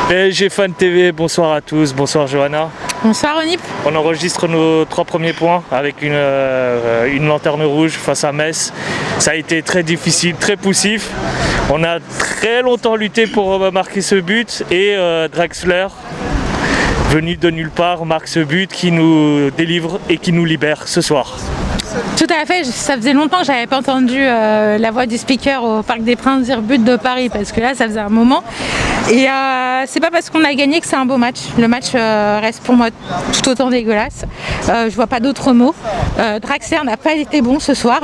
PSG Fan TV, bonsoir à tous, bonsoir Johanna. Bonsoir Onip. On enregistre nos 3 premiers points avec une lanterne rouge face à Metz. Ça a été très difficile, très poussif. On a très longtemps lutté pour marquer ce but et Draxler, venu de nulle part, marque ce but qui nous délivre et qui nous libère ce soir. Tout à fait, ça faisait longtemps que j'avais pas entendu la voix du speaker au Parc des Princes dire but de Paris, parce que là ça faisait un moment. Et c'est pas parce qu'on a gagné que c'est un beau match. Le match reste pour moi tout autant dégueulasse. Je vois pas d'autres mots. Draxler n'a pas été bon ce soir,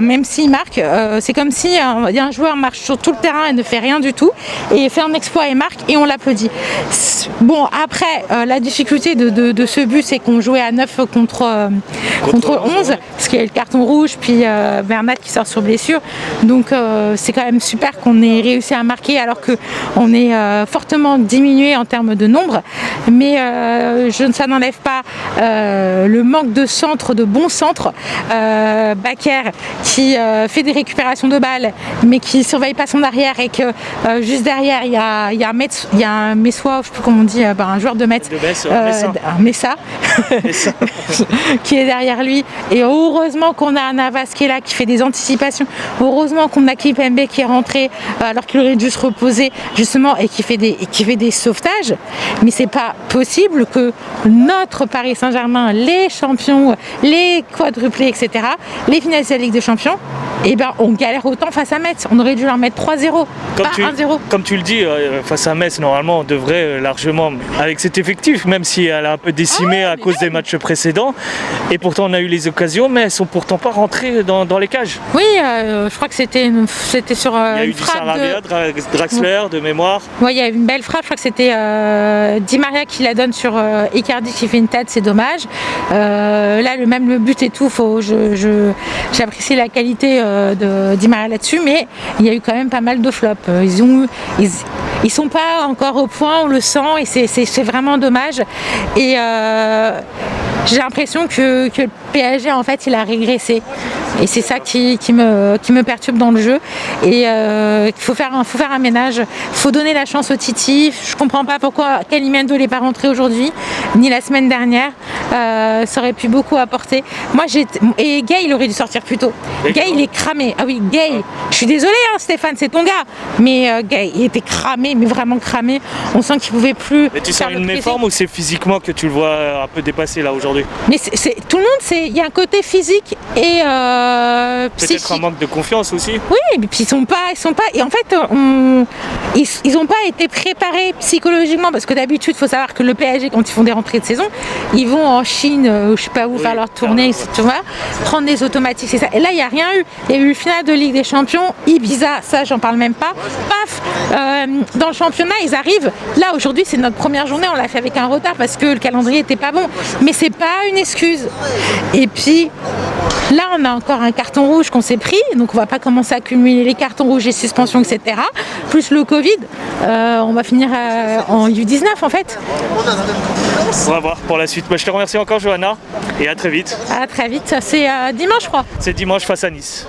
même s'il marque. C'est comme si un joueur marche sur tout le terrain et ne fait rien du tout, et fait un exploit et marque, et on l'applaudit. Bon, après, la difficulté de ce but, c'est qu'on jouait à 9 contre 11, parce qu'il y a le carton rouge, puis Bernat qui sort sur blessure. Donc c'est quand même super qu'on ait réussi à marquer alors qu'on est fortement diminué en termes de nombre. Mais ça n'enlève pas le manque de centre, de bons centres. Bakker qui fait des récupérations de balles, mais qui ne surveille pas son arrière, et que juste derrière il y a un Messois, je sais plus comment on dit, un joueur de Metz, un Messa qui est derrière lui. Et heureusement qu'on a un Navas qui est là, qui fait des anticipations. Heureusement qu'on a Kimpembe qui est rentré alors qu'il aurait dû se reposer justement, et qui fait des sauvetages. Mais c'est pas possible que notre Paris Saint-Germain, les champions, les quadruplés, etc., les finalistes de la Ligue des Champions, on galère autant face à Metz. On aurait dû leur mettre 3-0, pas 1-0. Comme tu le dis, face à Metz, normalement, on devrait largement, avec cet effectif, même si elle a un peu décimé à cause des matchs précédents, et pourtant on a eu les occasions, mais elles sont pourtant pas rentrées dans les cages. Oui, je crois que c'était sur il y a eu une du frappe Sarabia, Draxler, de mémoire. Oui, il y a eu une belle frappe, je crois que c'était Di Maria qui la donne sur Icardi qui fait une tête, c'est dommage. Là, le but et tout, j'apprécie la qualité de Di Maria là-dessus, mais il y a eu quand même pas mal de flops. Ils sont pas encore au point, on le sent, et c'est vraiment dommage. Et j'ai l'impression que le PSG, en fait, il a régressé. Et c'est ça qui me perturbe dans le jeu. Et il faut faire un ménage. Il faut donner la chance au Titi. Je comprends pas pourquoi Calimendo n'est pas rentré aujourd'hui, ni la semaine dernière. Ça aurait pu beaucoup apporter. Et Gay, il aurait dû sortir plus tôt. Gay, il est cramé. Ah oui, Gay. Je suis désolée, hein, Stéphane, c'est ton gars. Mais Gay, il était cramé, mais vraiment cramé. On sent qu'il pouvait plus. Mais tu sens une méforme, ou c'est physiquement que tu le vois un peu dépassé là aujourd'hui? Mais tout le monde, il y a un côté physique et psychique. Peut-être un manque de confiance aussi. Oui, et puis ils sont pas, et en fait, ils ont pas été préparés psychologiquement, parce que d'habitude, il faut savoir que le PSG, quand ils font des rentrées de saison, ils vont en Chine, je sais pas où, faire leur tournée, tu vois, prendre des automatiques, c'est ça. Et là, il n'y a rien eu. Il y a eu le final de Ligue des Champions, Ibiza, ça, j'en parle même pas. Paf, dans le championnat, ils arrivent. Là, aujourd'hui, c'est notre première journée, on l'a fait avec un retard parce que le calendrier était pas bon. Mais c'est pas une excuse. Et puis, là, on a encore un carton rouge qu'on s'est pris, donc on va pas commencer à cumuler les cartons rouges et suspensions, etc. Plus le Covid, on va finir en U19 en fait. On va voir pour la suite. Je te remercie encore, Johanna, et à très vite. À très vite, c'est dimanche, je crois. C'est dimanche face à Nice.